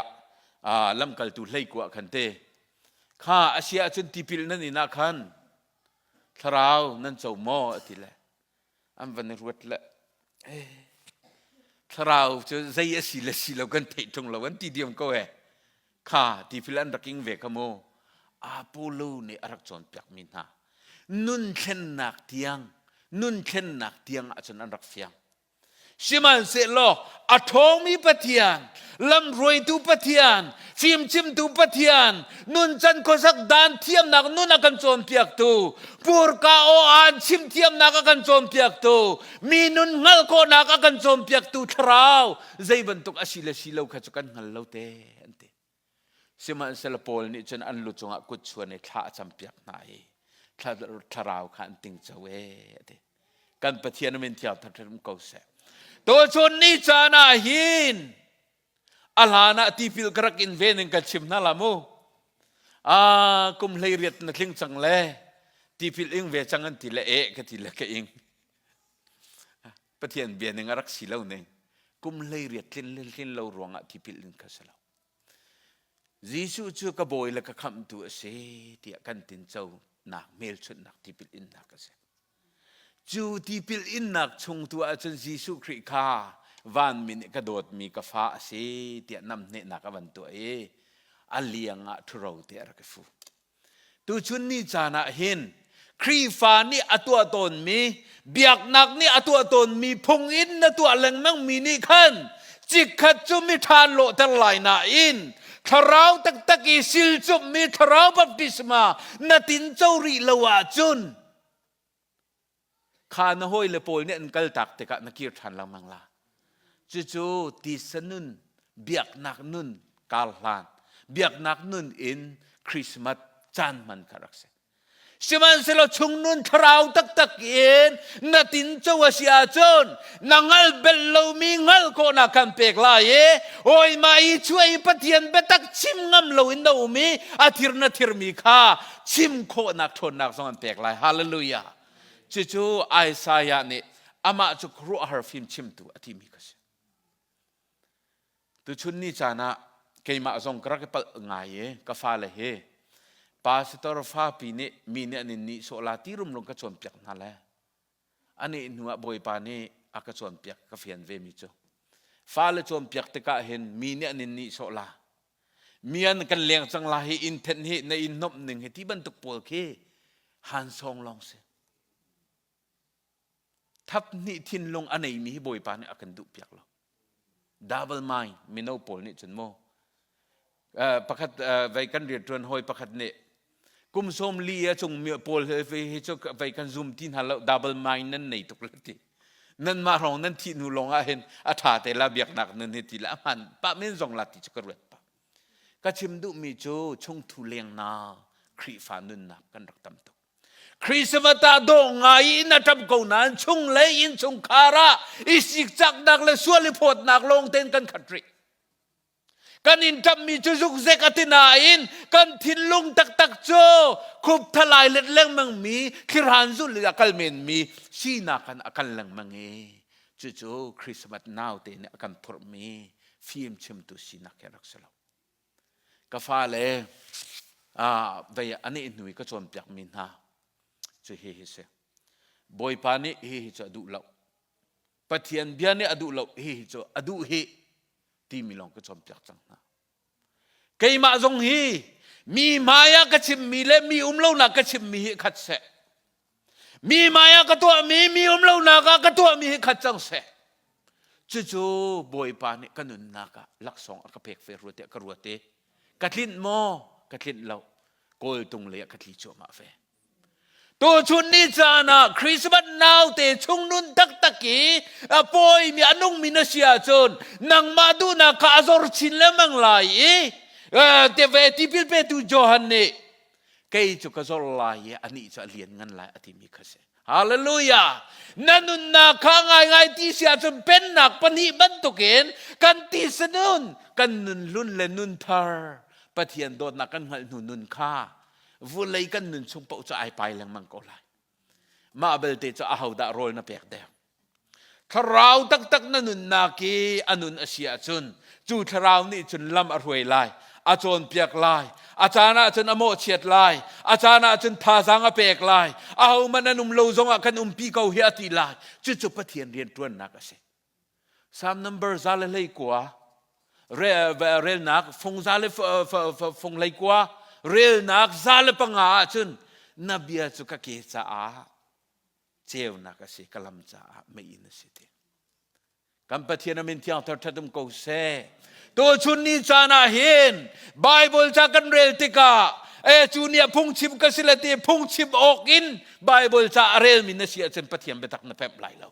ลำกัลตุเลยกว่าคันเตข้าอาเซียจนที่พิลนั่นนี่นักขันทราวนั่นเจ้าหม้ออธิเลอันวันนี้รู้ละทราวจะใจสิเลสิเรากันเตะตรงเราวันที่เดียมก็ข้าที่พิลันรักิงเวกโมอาปูลูนี่รักจนเปียกมินฮานุนเช่นนักเตียงนุนเช่นนักเตียงอาจารย์รักเฟียงชิมันเสลออัทองมีปะเทียนลำรวยตูปะเทียนฟิล์มชิมตูปะเทียนนุนจันโคสักดานเทียมนักนุนนักันโจมเปียกตูปูร์กาโออันชิมเทียมนักกันโจมเปียกตูมีนุนงัลโคนักกันโจมเปียกตูทราวใจบรรทุกอาศิลศิลาขจุกันงัลเลาเตอันเตชิมันเสลปอลนี่จนอันลุจงอากุศชวนในท่าจำเปียกนายท่าทราวขันติงเจเวเตกันปะเทียนมันเที่ยวทัดทมเกาเสตัวชนนี่จานาหินอัลฮานะที่ฟิลกรักอินเวนึงกัดชิมนั่นละมูกุมเลยเรียดนักลิงจังเล่ที่ฟิลอิงเวจังกันที่เละก็ที่เละก็อิงปะเทียนเบียนึงรักสิเลาหนึ่งกุมเลยเรียดลิ้นเรารวงอ่ะที่ฟิลอิงกัสเลาจีซูจูกบอยแล้วก็คำตัวเสียที่กันตินเจ้าหนักเมลชุดหนักที่ฟิลอินนักก็เสียจูที่พิลอินนักชงตัวอาจารย์ยิสุคริคาวันมินกระโดดมีกฟ้าเสียเตียนำเนนักวันตัวอัลเลียงอ่ะทุเราเตียรักฟูตัวชุนนี่จานะเห็นครีฟ้านี่อตัวตนมีเบียกนักนี่อตัวตนมีพงอินนตัวแหลงมั่งมีนี่ขันจิกขัดจุมิทานโลแต่ลายนาอินทราวตักอีสิลจุมีทราวบัพติศมานาตินเจ้าริลวาจุนข้าน้อยเลปอลเนี่ยอันกัลตักแต่ก็นักกีฬาทันลังมังลาจู่ๆที่สนุนเบียกนักนุนกาลลานเบียกนักนุนอินคริสต์มาสจันมันคารักเซสิมันเสลชงนุนทราวตักอินนาตินเจ้าเสียจนนังอัลเบลลูมีงัลโคนักกันเปกลายโอ้ยมาอีช่วยปะเทียนเบตักชิมงำลูอินดาอุมีอาทิรนาทิรมีข้าชิมโคนักทนนักสมันเปกลายฮาเลลูยาจู่ๆไอซายานี่อามาจุกรัวหาฟิล์มชิมตัวอธิมิกษตัวชุนนี่จานะเกี่ยมาส่งกระเป๋าไงก็ฟ้าเลยเฮปาสตอร์ฟ้าปีนี้มีเนี่ยนี่โซลาที่รุมลงกระชวนเปียกนั่นแหละอันนี้หนูบอยปานี่อากระชวนเปียกกาแฟนเวมิจูฟ้าเลยชวนเปียกตะกะเห็นมีเนี่ยนี่โซลามีอันกันเลี้ยงจังลาให้อินเทนเฮในอินนบหนึ่งให้ที่บรรทุกปวดเคหันซองลองเสียทับนี่ทินลงอันไหนมีบอยปานี่อากันดุเปียกเราดับเบิลไมน์มิโนโพลนี่จนโมประคัดไว้กันเรียนจนหอยประคัดเนี่ยกุมสมลีจงมีโพลไว้จงไว้กันซูมทินฮัลโหลดับเบิลไมน์นั่นไหนตุกละทีนั่นมาลองนั่นที่นูลงอาเห็นอาถาแต่ละเบียกหนักนั่นเหตุละมันปะเม่นจงละที่จะกระเวทปะก็ชิมดุมีโจชงทุเลียงนาครีฟานุนนักกันรักตำตุคริสต์มาสดงไงนะจำกูนั้นชงเลยอินชงคาระอิสิกจักนักเลยส่วนลิพดนักลงเต้นกันขัดริ กันอินจำมีจุจุกเซกตินาอินกันทินลุงตักตักโจครุบทลายเล็ดเล่งมังมีคิรันซุลอคัลเมนมีชีนากันอคัลลังมังเอจุจุคริสต์มาสนาวเตนอกันพรมีฟิล์มชิมตุสีนักรักษาก็ฟ้าเลยเวียอันนี้หนุ่ยก็ชวนเปียกมินฮาจะเฮเสบอยปานี่เฮจะดูเราปะเทียนเบียนี่อดูเราเฮจะอดูเฮที่มีลองก็ชวนเปียกจังนะใครมาจงฮีมีมายากระชิมมีเล่มีเราหนักกระชิมมีขัดเสมีมายากระตัวมีเราหนักกระตัวมีขัดจังเสจู่ๆบอยปานี่กันนุนนักลักษณะกระเพกเฟรุเตกรัวเตกัดลิ้นโมกัดลิ้นเราโกลตุงเลยกัดลิ้นโจมาเฟตัวชุนนี่จานะคริสต์มาสนาวเตชงนุนตักตะกี้ปอยมีอนุมินาเสียจนนังมาดูนักอาจอร์ชินเลมังไลเตเวติพิลเปตุโจฮันเน่ใครจุกจอลไลอันนี้จะเลียนงันไลอธิมิคเสฮาเลลูยานั่นนุนนักข้างไงที่เสียจนเป็นนักปนิบันตุเกนกันตีสนุนกันนุนลุนเลนุนทาร์ปะเทียนโดนนักกันหันนุนข้าวุ้เลยกันนุนชงเปาจะไอไปแรงมังกรไลมาเบลเตจะเอาดาโรลน่ะเปียกเดียวทราวตักนั่นนุนนักกีอนุนอาเซียจุนจู่ทราวนี่จุนลำอรวยไลอาจารย์เปียกลายอาจารย์อาจารย์อโมเฉียดลายอาจารย์อาจารย์ทาสังอเปกลายเอามันนุ่มโลซงอากันปีเกาเฮียตีลายจุปะเทียนเรียนตัวนักเสสามนัมเบอร์ซาเลเลยกว่าเรลนักฟงซาเลฟงเลยกว่าเรลนักซาเลปังอาจุนนบีอาจุกะเกษาเจ้านักเสกลัมจ้าไม่อินสิเตกัมปะเทียนมินที่อัลตร์ทัดมโกเซตัวชุนนี้จานาเห็นไบเบิลจากกันเรลติกาจูเนียพุ่งชิมกสิเลตีพุ่งชิมออกอินไบเบิลจากเรลมินเสียจนปะเทียนไปตักนับแปบไหลเรา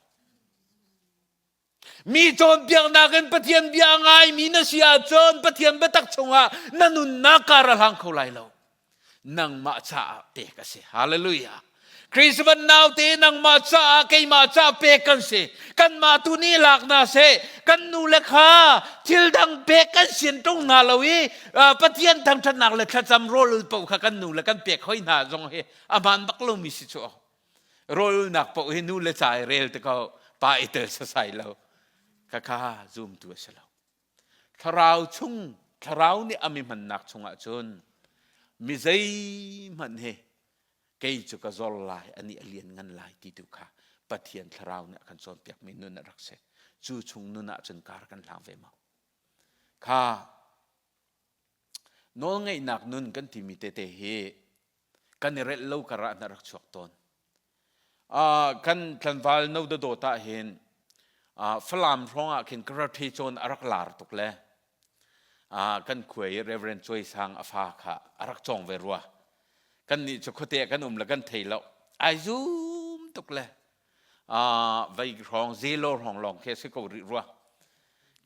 มีโจนเบียงนักปะเทียนเบียงไงมีนเสียโจนปะเทียนไปตักชงอ่ะนั่นนุนนักการะลังเขาไหลเรานังมาชาเปกเสฮาเลลูยาคริสต์มาสนาวเตนังมาชาเกยมาชาเปกันเสกันมาตุนีหลักนาเสกันนูเลขาทิลดังเปกันเสียนตรงนาลาวีปะเทียนทางถนักเลยขจำโรลปะกันนูเลกันเปกห้อยนาจงเฮอามันบักลมิสิโจโรลนักปะเฮนูเลจ่ายเรลแต่ก็ปาอิเตอร์ใส่เราข้าซูมตัวเสลาทราวชุ่งทราวนี่อามิมันนักชงอาจนมิใจมันเฮเกยจุกจอลไลอันนี้เลียนงันไลที่ตุค่ะปะเทียนทราวเนี่ยกันสอนเปียกมีนุนรักเสจู่ชุงนุนจนการกันหลังเวมาค่ะน้องไงหนักนุนกันที่มีเตเฮกันเรลลูกระนรักชวกตนกันทันวาลนูดโดตาเห็นฝรั่งร้องเห็นกระทิจนรักลาร์ตุกเลยกันคุยเรเวรนช่วยสร้างอาฟาค่ะรักจงเวรัวกันนี่จะคุยกันแล้วกันเทแล้วไอซูมตุกเลยไว้ร้องเซโลร้องลองแค่สิกอริรัว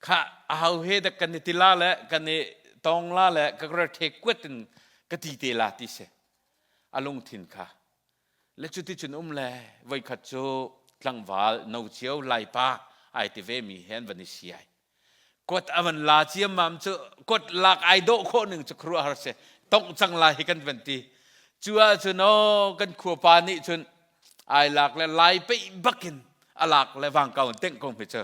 ค่ะเอาเฮดกันนี่ติลาเลยกันนี่ตองลาเลยก็กระเทกวดนกติเตลาติเสอารมณ์ทิ้งค่ะและจุดที่จุนเลยไว้ขัดโจหลังวาลนูเชียวไล่ป้าไอทีเวมีเห็นวันนี้เสียกดอวันลาเชียมัมจะกดหลักไอโดคนหนึ่งจะครัวหาเสต้องจังไล่กันวันที่จัวจนกันขัวปานี่จนไอหลักและไล่ไปบักกินหลักและวางเก่าเต็งคงไปเจอ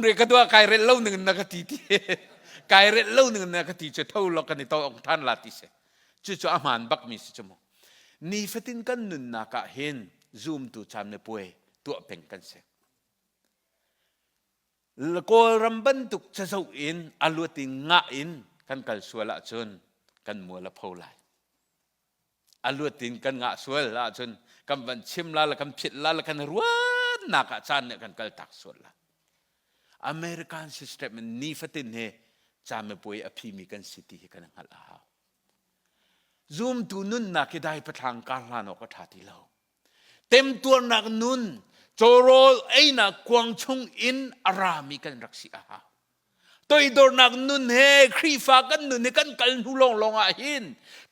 เรียกตัวไก่เร็ดเล่าหนึ่งนักตีที่ไก่เร็ดเล่าหนึ่งนักตีจะเท่าล็อกกันในตัวองท่านลาติเสจู่ๆอามันบักมีสิจมูกนี่ฟัตินกันนุนนักเห็นซูมตัวจำในป่วยตัวเป็นกันเสแล้วก็รำบันตุกจะสู้อินอลวติงงะอินกันกัลสวละจนกันมัวละพอไหลอลวติงกันงะสวละจนกันบันชิมละกันผิดละกันรัวนักจานเนี่ยกันกัลตักสวละอเมริกันซิสเต็มนี่ฟัตินเฮจามป่วยอภิมีกันสิทธิกันหัลลาซูมตูนุนนักได้ประทางการลานออกทัดที่เราเต็มตัวนักนุนโจโรไอ้นักกวางชงอินอารามีกันรักษาตัวอีโดนักนุนเฮครีฟ้ากันนุนเฮกันกันหูลงอาหิน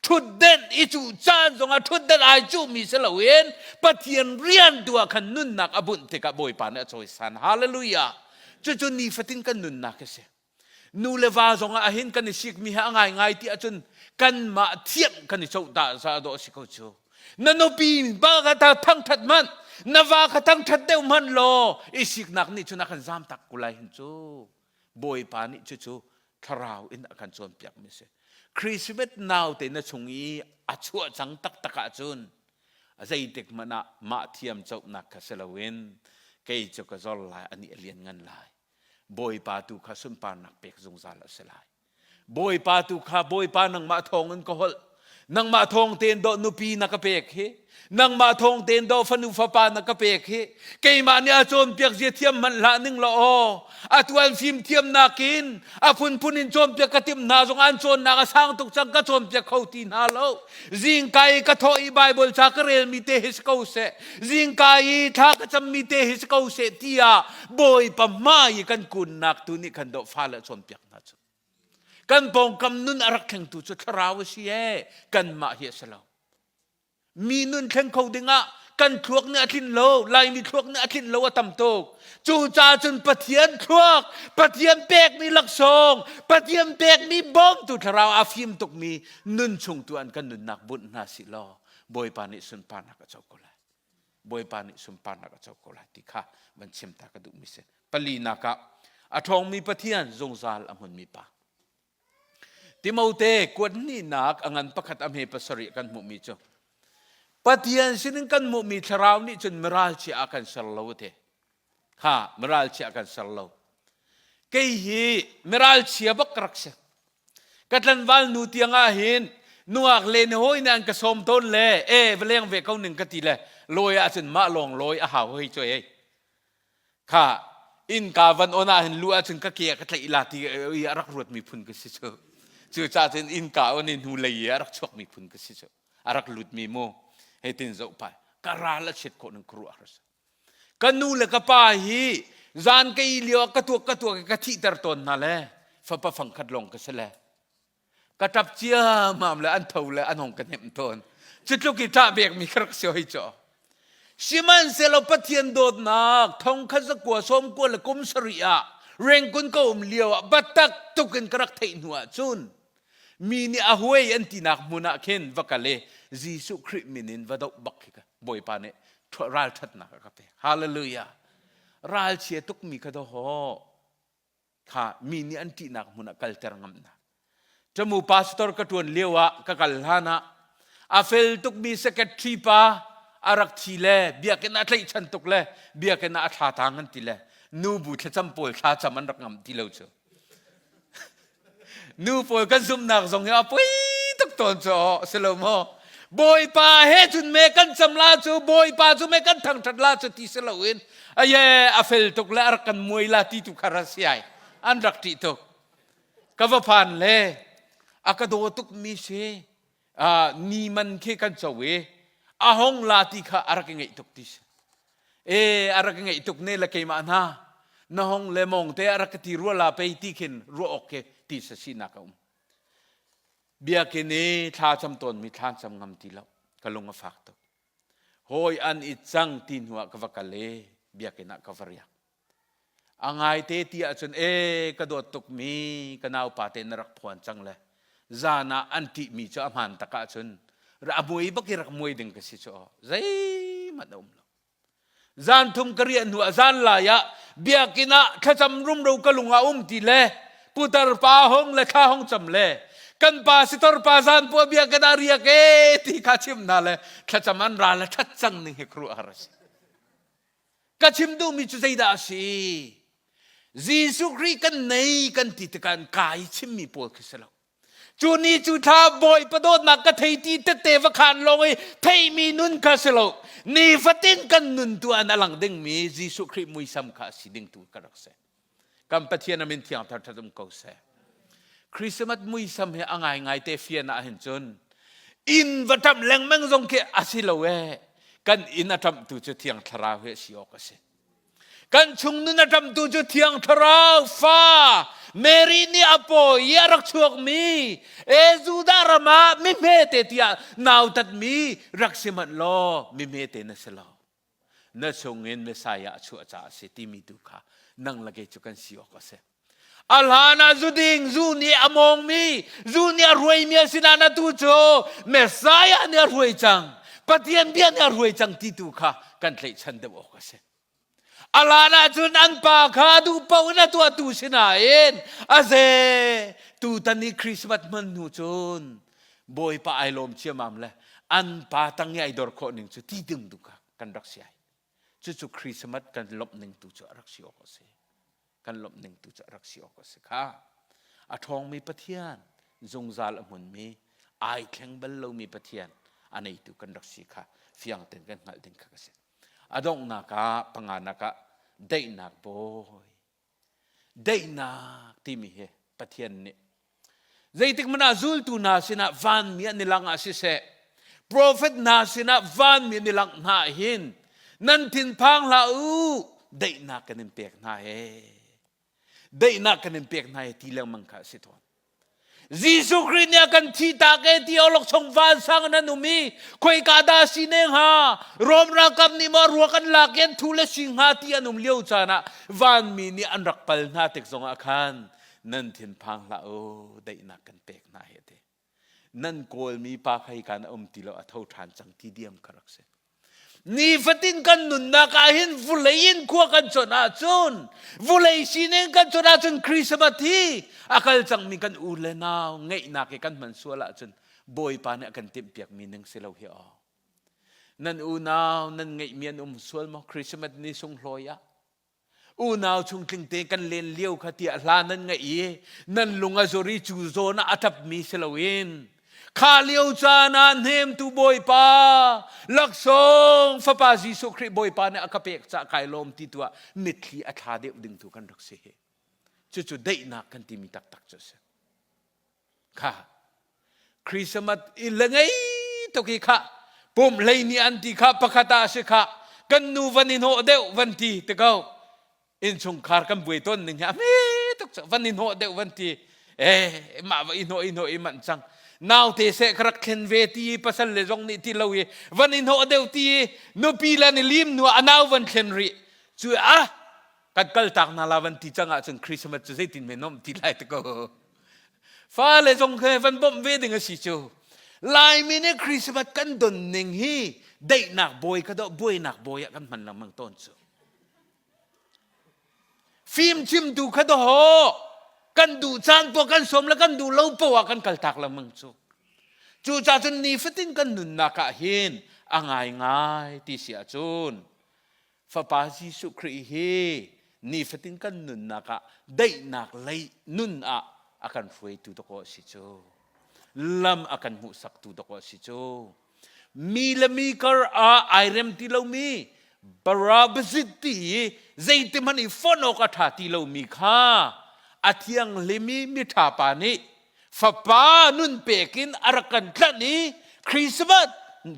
ทุดเด่นอิจูจานจงอาทุดเด่นอาจูมีเสลเวนปะเทียนเรียนตัวกันนุนนักอบุนเทกะบอยปานเอจอยสันฮาเลลูยาจู่ๆนี่ฟัตินกันนุนนักเส นูเลวาจงอาหินกันนิสิกมีหาง่ายที่อาจนกันมาเทียมกันนิโจตาซาโดสิเขาโจนันปีบ้ากระทั่งทัดมันนว่ากระทั่งทัดเดียวมันโลอิสิกนักนี่จุนักจามตักกุไลหินโจบอยปานิจูทราวอินอาการจนเปียกมิเสคริสต์มาสนาวเตนชงอีอัจฉริจังตักตะกะจุนอาศัยเด็กมันมาเทียมเจ้านักเสลวินเกยเจ้ากระจอลลายอันนี้เลียนเงินลายบอยปาตุข้าสุนปานักเปกจงซาลเสลายบอยปาตุข้าบอยปานังมาทองเงินก็หลนังมาทองเตนโดนุปีนักเปกเฮนังมาทองเตนโดฟันุฟปานักเปกเฮเกยมาเนี่ยจนเปียกเสียเทียมมันละนึงละออัตวันฟิมเทียมนากินอาพุนพุนินจนเปียกกติมนาจงอันจนนากสร้างตุกจังกจนเปียกเขาตีนาโลจิงไกกะทออีไบเบิลจากเรลมีเตฮิสเขาเสจิงไกทักจำมีเตฮิสเขาเสตียบอยปะมาอีกันกุนนักตุนิกันโดฟาเลจนเปียกนาจกันปองกำนุนอารักแข่งตุจุทราวเสียกันมาเฮียสลาวมีนุนแข่งเขาดึงอ่ะกันทวกเนื้อทินโลลายมีทวกเนื้อทินโลว่าต่ำโตกจูจ่าจนปะเทียนทวกปะเทียนเปกมีหลักทรงปะเทียนเปกมีบ้องตุทราวอาฟิมตกมีนุนชงตัวอันกันนุนนักบุญนาสิลอบอยปานิสุนปานักเจ้าโกลาบอยปานิสุนปานักเจ้าโกลาติค่ะมันเชื่อมตากระดุมิเสปลีนักะอาทองมีปะเทียนจงซาลอมุนมีปาติโมเตกวนนี่นักอันประคัตอเมปสริกันมุมีจ้ปะเทียนสินึงกันมุมีทราวนี่จนมราลชีอากันสลาวเตค่ะมราลชีอากันสลาวเกยฮีมราลชีบักรักษากัตลันวัลนูเตียงอาหินนัวเลนโฮยนันกสมต้นเลยเวลียงเวเขาหนึ่งกติเลยลอยอาจนมาลงลอยอาหาวเฮยจ่อยค่ะอินกาวันอนาเห็นลัวจนกะเกียกะตะอิลาตีรักรวดมีพุนก็สิเจอจู่จ่าจนอินกาวันนี้นูเลยรักชกมีพุนก็สิเจอรักลุดมีโมให้ตินเจ้าไปการาละเช็ดคนครัวรัสกันนูเลกป้าฮีจานเกยเลียวกระตัวกระทิตรตนนั่นแหละฟ้าปะฟังขัดลงก็เสละกระทับเจียมามเลยอันเท่าเลยอันหงกันเห็นตนจุดลูกกีตาเบียกมีครักเสียให้จ่อชิมันเซลปะเทียนโดดนักทองขัดสกัวสมกัวละกุมสริยะเร่งกุนก็เลียวบัดตักตุกันกระเทยหัวจุนมีนี่อาหวยอันที่นักมุนักเห็นวักเลยิสุคริสต์มินินวัดบักกันบ่อยปานเนี่ยรัลทัดนักครับฮาเลลูยารัลเชียตุกมีกระโดหค่ะมีนี่อันที่นักมุนักกัลเตอร์งำนะจมูกพาสตอร์กระตวนเลี้ยวะกัลฮานะอาเฟลตุกมีสเกตทรีปาอารักทีเล่เบียกันอะไรฉันตุกเล่เบียกันอาท่าทางกันทีเล่นูบุตรจำปวดท่าจำมันรักงำทีเล่าเจ้านูปวยกันซุ่มนักส่งเหี้ยปุ้ยตุกตอนเจ้าสโลโมบอยปาเฮจุนเมกันจำลาจูบอยปาจูเมกันทั้งทัดลาจูที่สโลวินอายอาเฟลตุกเล่รักกันมวยลาที่ตุกคาราเซียอันรักที่ตุกกว่าพันเล่อากาโดตุกมีเชนี่มันแค่กันเจ้าเวอาหงลาติข้าอารักยังไงตุกติสอารักยังไงตุกเนี่ยละเกมานะน้องเลมองเตอารักที่รัวลาไปที่ขินรัวโอเคที่สสินักเบียกินีท่าจำตนมีท่านจำงำทีแล้วกลงมาฝากตุกโฮยอันอิจังตินหัวกวกะเลเบียกินักกวาริยอังไงเตตีอาจนกระโดดตุกมีกนาวปาเตนรักพวนจังเลยจานาอันติมีเจ้ามันตะกะจนระมวยบักรักมวยดึงกสิเจ้าใจมันอมลจานทุมกระเรียนหัวจานลายะเบียกินะข้าจำรุ่มเรากลุงอาทีเล่ปุตรปาหงและข้าหงจำเล่กันปาสิตรปาจานปัวเบียกันอาริยเกที่ข้าชิมนาเล่ข้าจำมันราละทัดจังหนึ่งให้ครัวอารัสข้าชิมดูมีจุดใจดาสียิสุคริกันในกันติดกันกายชิมมีปวดขึ้นสลบจูนีจูท่าบอยประโดดนักกระเทยตีเตะวขานลงไอ้เพยมีนุนคาสโลนี่ฟัตินกันนุนตัวนั่งหลังดึงมียิสุคริมุยสัมคาสิดึงตัวกระรักเสกัมปะเทียนมินที่อังทัดทัดมเขาเสคริสต์มาสมุยสัมเหอังไงไงเตฟียนอาเห็นจนอินวัดทำแรงแมงจงเกอาศิลเวกันอินทำตัวจะที่อังทราเวสิโอเกษกันชุงนุนทำตัวจะที่อังทราฟ้าเมรีนี่อโปยารักชวกมีจูดารมามิเมเตติยานาวตัดมีรักเสมันโลมิเมเตนัสลานั่นชงเงินเมสายาชัวจ่าเสติมีดุขานั่งละเกจุกันสิโอเกษ alhana zuding zuni among mi zuni arway mi sinana tu cho Messiah ni arway chang patian bian arway chang titu ka kan tlei chan de wo ka se alana chun an pa kha du pau na tu sinain aze tu tani Christmas man nu chun boy pa ai lom chia mam le an pa tang ai dor kho ning chu ti ding du ka kan rak sia chu Christmas kan lop ning tu chu rak sio ko se kan lop ning tu chu rak sio ko se kha a thong mi pathian zung zal amun mi ai thleng bal lo mi pathian anei tu kan rak si kha fiang ten kan ngal ding kha ka se adong na ka pangana ka dei nak boy dei nak ti mi he pathian ni zaitik mana zul tu na sina van mi nilang asise prophet na sina van mi nilang na hin nan tin phang la u dei nak kan pek na he dei nak kan pek na he ti lang mang kha si thon Jesus Christ niya kan tita ke ti olok chong van sang na numi koi kada sineng ha rom rakam ni mo ruakan laken thule sing ha ti anum liu chana van mi ni anrak pal na tek zong akhan nan thin phang la o dei na kan pek na he te nan kol mi pa khai kan ti lo athau than chang ti diam karak se ni fatin kan nun na kahin vulayin ko kan chona chun vulay sineng kan chona chun Christmas hi akal chang mi kan ule naw ngei na ke kan man suala chun boy pa na kan timpiak mi nang silaw hi o nan unaw nan ngei mian sual mo Christmas ni sung hloya unaw chung ting te kan len liu khati ala nan ngei nan lunga zori chu zo na atap mi silawin Kaliw chana nem tu boy pa laksong fa pa Jesus Christ boy pa na akapek cha kailom ti tua mitli athade ding tu kan rakse he chu dei na kan ti mi tak tak chu se kha Christmas ilangai to ki kha pum lei ni anti kha pakhata se kha kan nu vanin ho deu vanti te go in chung khar kan buai ton ning ha me tok vanin ho deu vanti ma va in ho i man chang now te se krak khen ve ti pasal le jong ni ti lowi van in ho deu ti no pila ni lim no anaw van khen ri chu kat kal tak na lawan ti changa chung Christmas chu tin me nom ti lai te ko fa le jong khe van bom ve ding a si chu lai mi ne Christmas kan don ning hi dei nak boy ka do boy nak boy kan man lamang ton chu phim chim du ka do ho kan du chang po kan som la kan du lo po kan kal tak lamang chu cha chun ni fatin kan nun na ka hin angai ti sia chun fa pa Jesus Christ he ni fatin kan nun na ka dei nak lei nun akan foi tu to ko si chu lam akan mu sak tu to ko si chu mi la mi kar irem ti lo mi barabasiti zaitimani fono ka tha ti lo mi kha atiang limi mitapa ni fapa nun pekin arakan tlani Christmas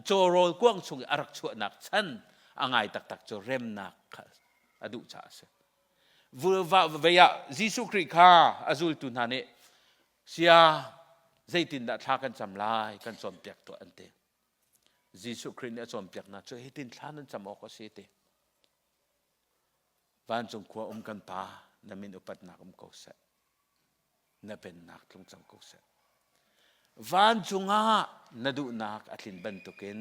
chorol kuang chung arak chu nak chan angai tak tak cho rem nak adu cha se vuwa veya Jesus Christ kha azul tu nane sia zaitin da thakan chamlai kan som pek to ante Jesus Christ ne som pek na cho hitin thanan cham ko se te van chung kwa kan pa namin upat na ko sa na pen nak tlong chang ko sa van chunga nadu nak atlin bantukin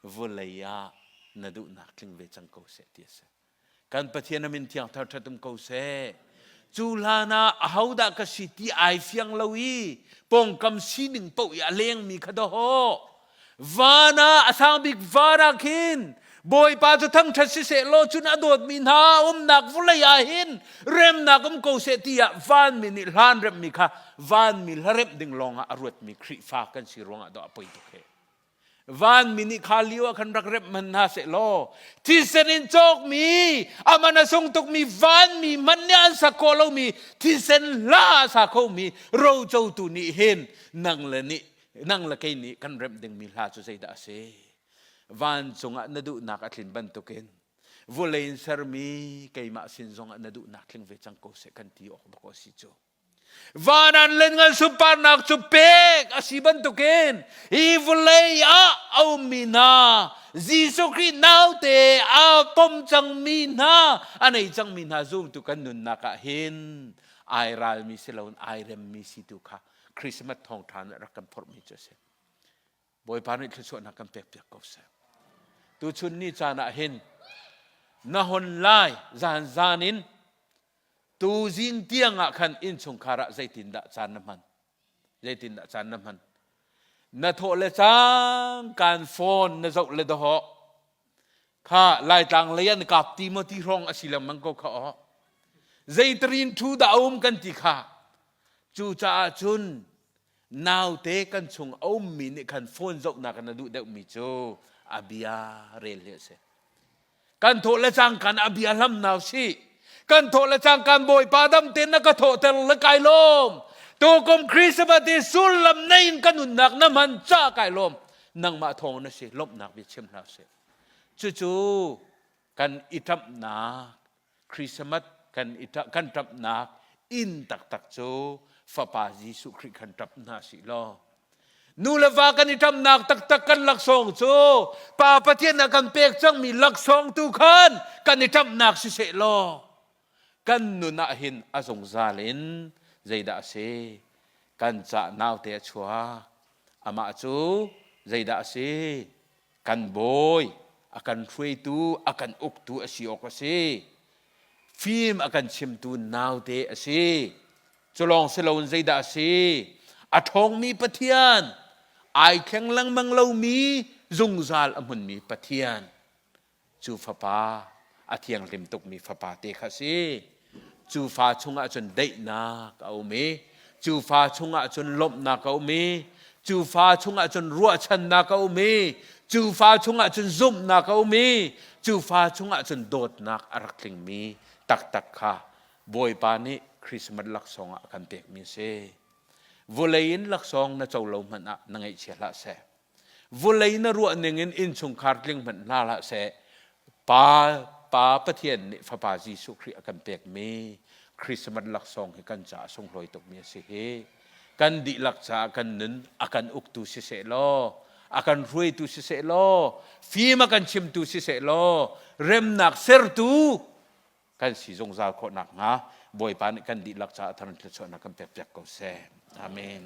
volaya nadu nak tling ve chang ko se ti sa kan pathian namin tiang thar thatum ko se chulana ahauda ka city ai fiang lawi pong kam sining po ya leng mi khado ho vana asang big vara kin boy pa chu thang thasi se lo chun adot min ha nak vulaya hin rem nak ko se tia van min han rem mi kha van mi rem ding longa arut mi khri fa kan si ronga do apoi to ke van min khaliwa kan rak rem man na se lo ti senin chok mi amana song tok mi van mi manyan sa kolo mi ti sen la sa ko mi ro chou tu ni hin nang la kai ni kan rem ding mi la chu sei da se van chunga nadu nak atlin bantukin volein sarmi kay ma sin zonga nadu nak ling ve chang ko se kan ti ok ko si chu vanan len ngal supar nak chupek asiban tukin i volei au mina Jesus Christ now te pom chang mina anei chang mina zoom tu kan nun naka hin ไอรัลมีเสลวนไอเรมมีสิตุค่ะคริสต์มาสทองทานรักกันพอมีเจเสบอยปานิทส่วนนักกันเปียกเปียกก็เสตัวชุนนี่จานะเห็นนหนไลจานินตูจิงเตียงอ่ะคันอินสงคาระใจตินดะจานน้ำมันใจตินดะจานน้ำมันนาโทเลจังการโฟนนาจกเลดหอข้าไล่ต่างเลียนกับตีมตีรองอสิลมังก็ข้าใจตรินทูดาวมกันติข้าจูจ่าจุนนาวเตกันชงเอามีนกันโฟนจกนักนัดูเด็กมิโจอาบิยาเรลเลเซกันโทเลจังกันอาบิยาลำนาวสิกันโทละจังกันบอยปาดัมเต็นนักโทเตลละกายลมตัวกรมคริสต์มาติสุลลำในกันนุนนักน้ำมันจ้ากายลมนังมาทองนั่นสิลบนักวิเชมนาเสจู่ๆกันอิทับนักคริสต์มาสกันอิทับกันทับนักอินตักโจฟ้าปาจิสุคริกันทับนาสิลอนูเลวากันอิทับนักตักกันลักซองโจป่าประเทศนักกันเปียกจังมีลักซองตุขันกันอิทับนักสิเสลอกันนุนาหินอาสงซาลินใจดาเซกันจะนาวเตะชัวอามาจูใจดาเซกันบอยอากันช่วยตูอากันอุกตูอาศิอกเซฟิล์มอากันชิมตูนาวเตะเซจะลองเสลวนใจดาเซอาทองมีปะเทียนไอแข็งลังมังเลามีจุงซาลอมุนมีปะเทียนจูฟ้าปาอาเทียงริมตุกมีฟ้าปาเตะข้าเซจูฟ้าชงอาจนได้นักเอาเมจูฟ้าชงอาจนลบนักเอาเมจูฟ้าชงอาจนรัวชันนักเอาเมจูฟ้าชงอาจนซุ่มนักเอาเมจูฟ้าชงอาจนโดดนักอรักลิงมีตักค่ะบอยปานิคริสต์มาสลักซองอากันเตกมีเซวเลยินลักซองนะเจ้าเรามันอะนังไอเชียละเซวเลยินรัวนึงอินชงคาร์ลิงมันน่าละเซปาประเทศนี่ฟ้าปาจีสุคริอากันเปียกมีคริสต์มาสลักซองให้กันจ่าส่งลอยตกเมียสิเฮกันดิลักจ่ากันนั้นอากันอุกตุสิเสลออากันรวยตุสิเสลอฟีมากันชิมตุสิเสลอเร็มนักเซอร์ตุกันสิจงซาโคนักนะบอยปานกันดิลักจ่าทันทศนักกันเปียกก็เซอาเมน